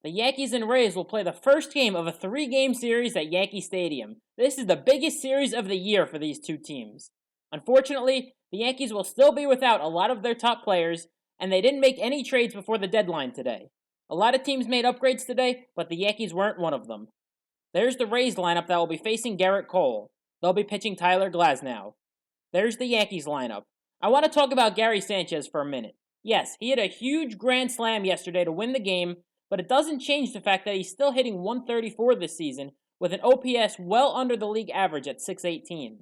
The Yankees and Rays will play the first game of a 3-game series at Yankee Stadium. This is the biggest series of the year for these two teams. Unfortunately, the Yankees will still be without a lot of their top players, and they didn't make any trades before the deadline today. A lot of teams made upgrades today, but the Yankees weren't one of them. There's the Rays lineup that will be facing Garrett Cole. They'll be pitching Tyler Glasnow. There's the Yankees lineup. I want to talk about Gary Sanchez for a minute. Yes, he hit a huge grand slam yesterday to win the game, but it doesn't change the fact that he's still hitting 134 this season with an OPS well under the league average at 618.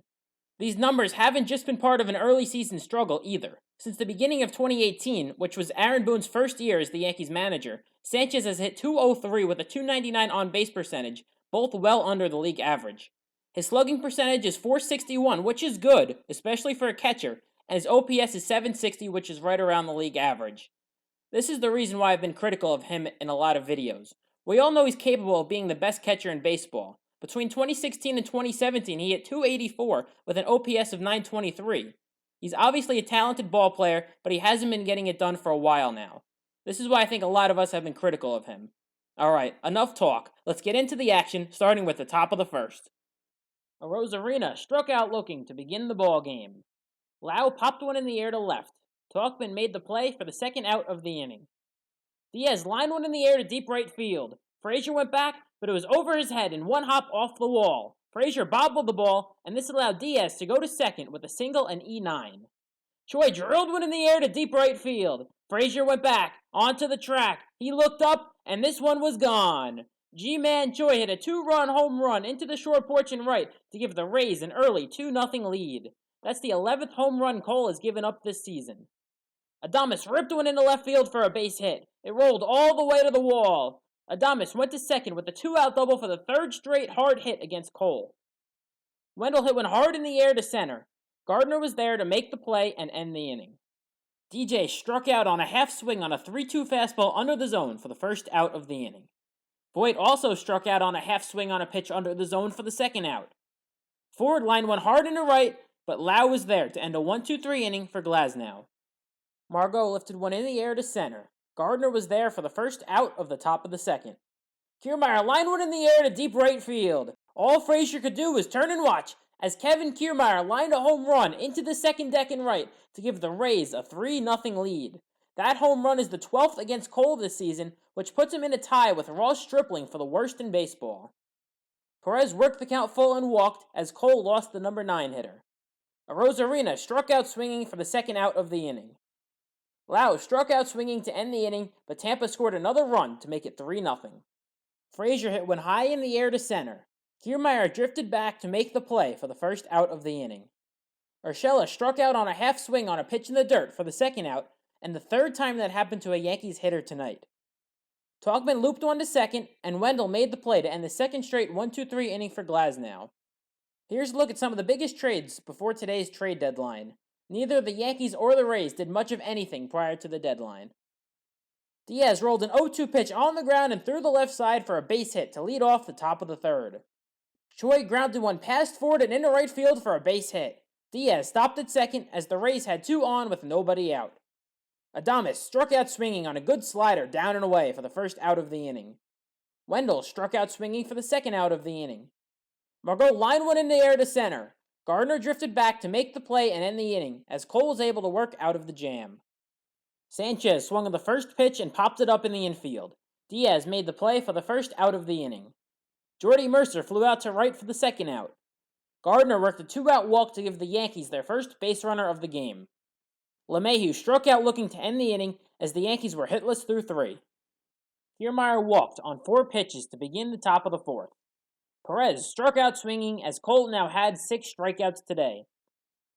These numbers haven't just been part of an early season struggle either. Since the beginning of 2018, which was Aaron Boone's first year as the Yankees manager, Sanchez has hit 203 with a 299 on-base percentage, both well under the league average. His slugging percentage is .461, which is good, especially for a catcher, and his OPS is .760, which is right around the league average. This is the reason why I've been critical of him in a lot of videos. We all know he's capable of being the best catcher in baseball. Between 2016 and 2017, he hit .284 with an OPS of .923. He's obviously a talented ball player, but he hasn't been getting it done for a while now. This is why I think a lot of us have been critical of him. Alright, enough talk. Let's get into the action, starting with the top of the first. Arozarena struck out looking to begin the ball game. Lau popped one in the air to left. Talkman made the play for the second out of the inning. Diaz lined one in the air to deep right field. Frazier went back, but it was over his head in one hop off the wall. Frazier bobbled the ball, and this allowed Diaz to go to second with a single and E9. Choi drilled one in the air to deep right field. Frazier went back, onto the track. He looked up, and this one was gone. G-Man Choi hit a 2-run home run into the short porch and right to give the Rays an early 2-0 lead. That's the 11th home run Cole has given up this season. Adames ripped one into left field for a base hit. It rolled all the way to the wall. Adames went to second with a 2-out double for the third straight hard hit against Cole. Wendell hit one hard in the air to center. Gardner was there to make the play and end the inning. DJ struck out on a half swing on a 3-2 fastball under the zone for the first out of the inning. Voit also struck out on a half swing on a pitch under the zone for the second out. Ford lined one hard into right, but Lau was there to end a 1-2-3 inning for Glasnow. Margot lifted one in the air to center. Gardner was there for the first out of the top of the second. Kiermaier lined one in the air to deep right field. All Frazier could do was turn and watch as Kevin Kiermaier lined a home run into the second deck and right to give the Rays a 3-0 lead. That home run is the 12th against Cole this season, which puts him in a tie with Ross Stripling for the worst in baseball. Perez worked the count full and walked as Cole lost the number 9 hitter. Arozarena struck out swinging for the second out of the inning. Lau struck out swinging to end the inning, but Tampa scored another run to make it 3-0. Frazier hit one high in the air to center. Kiermaier drifted back to make the play for the first out of the inning. Urshela struck out on a half swing on a pitch in the dirt for the second out, and the third time that happened to a Yankees hitter tonight. Talkman looped one to second, and Wendell made the play to end the second straight 1-2-3 inning for Glasnow. Here's a look at some of the biggest trades before today's trade deadline. Neither the Yankees or the Rays did much of anything prior to the deadline. Diaz rolled an 0-2 pitch on the ground and through the left side for a base hit to lead off the top of the third. Choi grounded one past Ford and into right field for a base hit. Diaz stopped at second as the Rays had 2 on with nobody out. Adames struck out swinging on a good slider down and away for the first out of the inning. Wendell struck out swinging for the second out of the inning. Margot lined one in the air to center. Gardner drifted back to make the play and end the inning, as Cole was able to work out of the jam. Sanchez swung on the first pitch and popped it up in the infield. Diaz made the play for the first out of the inning. Jordy Mercer flew out to right for the second out. Gardner worked a 2-out walk to give the Yankees their first base runner of the game. LeMahieu struck out looking to end the inning as the Yankees were hitless through 3. Kiermaier walked on 4 pitches to begin the top of the 4th. Perez struck out swinging as Cole now had 6 strikeouts today.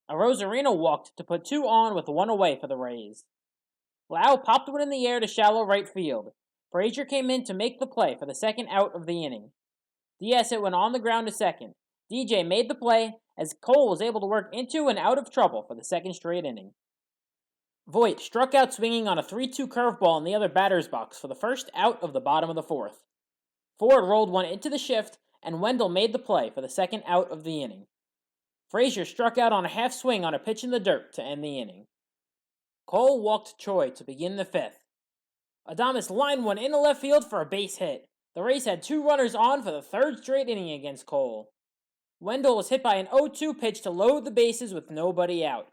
Arozarena walked to put 2 on with 1 away for the Rays. Lau popped one in the air to shallow right field. Frazier came in to make the play for the second out of the inning. Diaz hit one on the ground to second. DJ made the play as Cole was able to work into and out of trouble for the second straight inning. Voit struck out swinging on a 3-2 curveball in the other batter's box for the first out of the bottom of the 4th. Ford rolled one into the shift, and Wendell made the play for the second out of the inning. Frazier struck out on a half swing on a pitch in the dirt to end the inning. Cole walked Choi to begin the 5th. Adames lined one into left field for a base hit. The Rays had 2 runners on for the 3rd straight inning against Cole. Wendell was hit by an 0-2 pitch to load the bases with nobody out.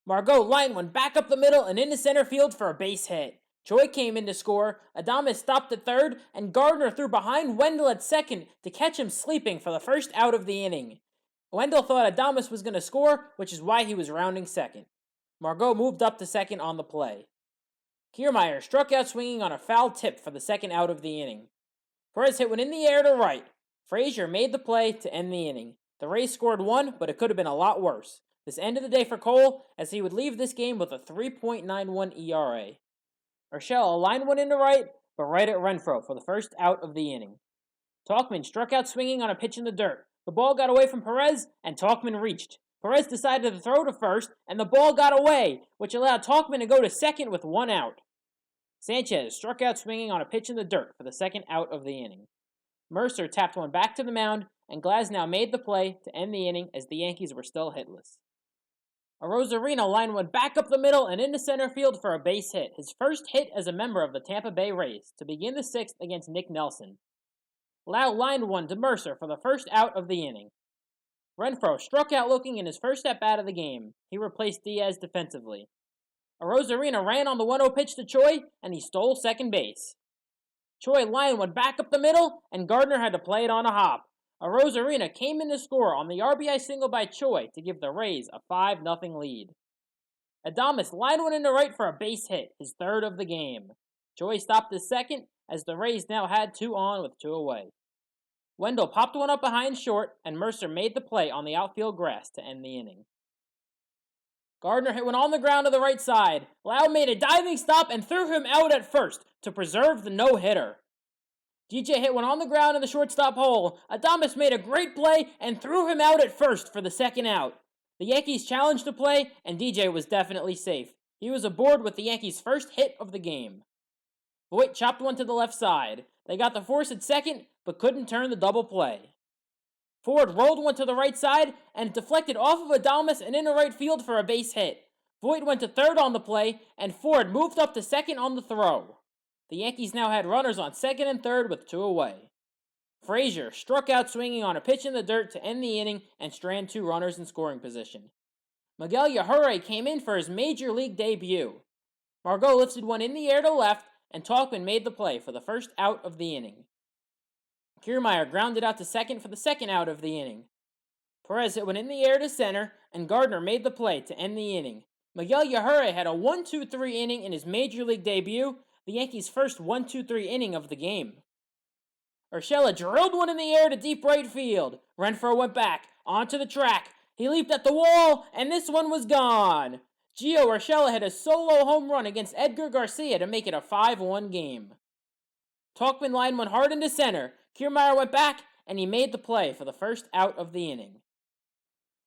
Margot lined one back up the middle and into center field for a base hit. Choi came in to score, Adames stopped at third, and Gardner threw behind Wendell at second to catch him sleeping for the first out of the inning. Wendell thought Adames was going to score, which is why he was rounding second. Margot moved up to second on the play. Kiermaier struck out swinging on a foul tip for the second out of the inning. Perez hit one in the air to right. Frazier made the play to end the inning. The Rays scored 1, but it could have been a lot worse. This ended the day for Cole, as he would leave this game with a 3.91 ERA. Urshela lined one into right, but right at Renfroe for the first out of the inning. Tauchman struck out swinging on a pitch in the dirt. The ball got away from Perez, and Tauchman reached. Perez decided to throw to first, and the ball got away, which allowed Tauchman to go to second with 1 out. Sanchez struck out swinging on a pitch in the dirt for the second out of the inning. Mercer tapped one back to the mound, and Glasnow made the play to end the inning as the Yankees were still hitless. Arozarena lined one back up the middle and into center field for a base hit, his first hit as a member of the Tampa Bay Rays, to begin the 6th against Nick Nelson. Lau lined one to Mercer for the first out of the inning. Renfroe struck out looking in his first at-bat of the game. He replaced Diaz defensively. Arozarena ran on the 1-0 pitch to Choi, and he stole second base. Choi lined one back up the middle, and Gardner had to play it on a hop. Arozarena came in to score on the RBI single by Choi to give the Rays a 5-0 lead. Adames lined one into right for a base hit, his 3rd of the game. Choi stopped his second, as the Rays now had 2 on with 2 away. Wendell popped one up behind short, and Mercer made the play on the outfield grass to end the inning. Gardner hit one on the ground to the right side. Lau made a diving stop and threw him out at first to preserve the no-hitter. DJ hit one on the ground in the shortstop hole. Adames made a great play and threw him out at first for the second out. The Yankees challenged the play, and DJ was definitely safe. He was aboard with the Yankees' first hit of the game. Voit chopped one to the left side. They got the force at second, but couldn't turn the double play. Ford rolled one to the right side, and it deflected off of Adames and into right field for a base hit. Voit went to third on the play, and Ford moved up to second on the throw. The Yankees now had runners on second and third with 2 away. Frazier struck out swinging on a pitch in the dirt to end the inning and strand 2 runners in scoring position. Miguel Yajure came in for his major league debut. Margot lifted one in the air to left, and Tauchman made the play for the first out of the inning. Kiermaier grounded out to second for the second out of the inning. Perez hit one in the air to center, and Gardner made the play to end the inning. Miguel Yajure had a 1-2-3 inning in his major league debut, the Yankees' first 1-2-3 inning of the game. Urshela drilled one in the air to deep right field. Renfroe went back, onto the track. He leaped at the wall, and this one was gone. Gio Urshela hit a solo home run against Edgar Garcia to make it a 5-1 game. Tauchman lined one hard into center. Kiermaier went back, and he made the play for the first out of the inning.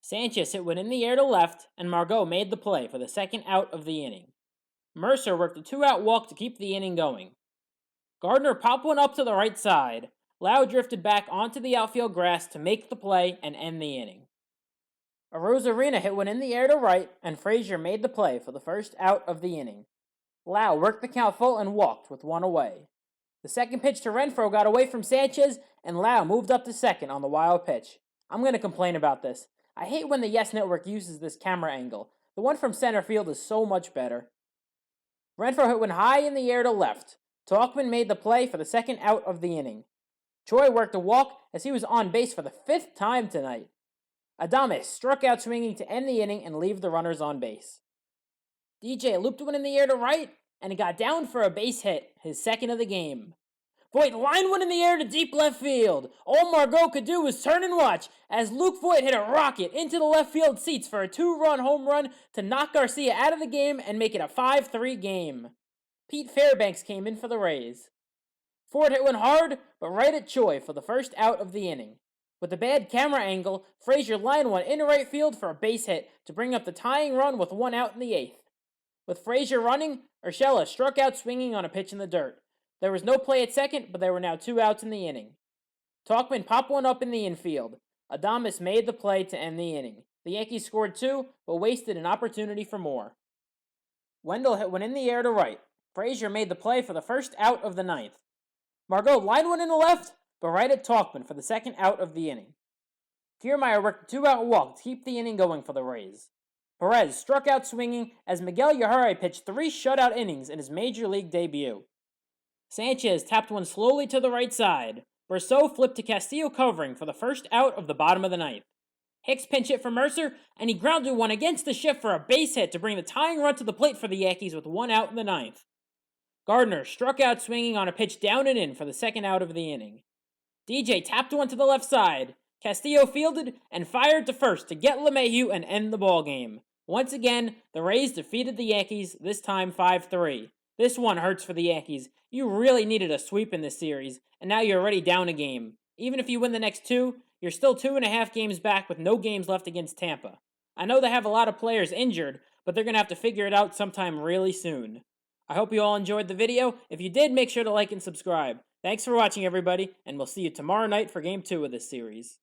Sanchez hit one in the air to left, and Margot made the play for the second out of the inning. Mercer worked a 2-out walk to keep the inning going. Gardner popped one up to the right side. Lau drifted back onto the outfield grass to make the play and end the inning. Arozarena hit one in the air to right, and Frazier made the play for the first out of the inning. Lau worked the count full and walked with 1 away. The second pitch to Renfroe got away from Sanchez, and Lau moved up to second on the wild pitch. I'm going to complain about this. I hate when the Yes Network uses this camera angle. The one from center field is so much better. Renfroe hit one high in the air to left. Tauchman made the play for the second out of the inning. Choi worked a walk as he was on base for the 5th time tonight. Adames struck out swinging to end the inning and leave the runners on base. DJ looped one in the air to right, and it got down for a base hit, his 2nd of the game. Voit lined one in the air to deep left field. All Margot could do was turn and watch as Luke Voit hit a rocket into the left field seats for a 2-run home run to knock Garcia out of the game and make it a 5-3 game. Pete Fairbanks came in for the Rays. Ford hit one hard, but right at Choi for the first out of the inning. With a bad camera angle, Frazier lined one into right field for a base hit to bring up the tying run with 1 out in the 8th. With Frazier running, Urshela struck out swinging on a pitch in the dirt. There was no play at second, but there were now 2 outs in the inning. Tauchman popped one up in the infield. Adames made the play to end the inning. The Yankees scored 2, but wasted an opportunity for more. Wendell hit one in the air to right. Frazier made the play for the first out of the ninth. Margot lined one in the left, but right at Talkman for the second out of the inning. Kiermaier worked a 2-out walk to keep the inning going for the Rays. Perez struck out swinging as Miguel Yajure pitched 3 shutout innings in his major league debut. Sanchez tapped one slowly to the right side. Brosseau flipped to Castillo covering for the first out of the bottom of the ninth. Hicks pinch hit for Mercer, and he grounded one against the shift for a base hit to bring the tying run to the plate for the Yankees with 1 out in the ninth. Gardner struck out swinging on a pitch down and in for the second out of the inning. DJ tapped one to the left side. Castillo fielded and fired to first to get LeMahieu and end the ballgame. Once again, the Rays defeated the Yankees, this time 5-3. This one hurts for the Yankees. You really needed a sweep in this series, and now you're already down a game. Even if you win the next 2, you're still 2.5 games back with no games left against Tampa. I know they have a lot of players injured, but they're going to have to figure it out sometime really soon. I hope you all enjoyed the video. If you did, make sure to like and subscribe. Thanks for watching, everybody, and we'll see you tomorrow night for Game 2 of this series.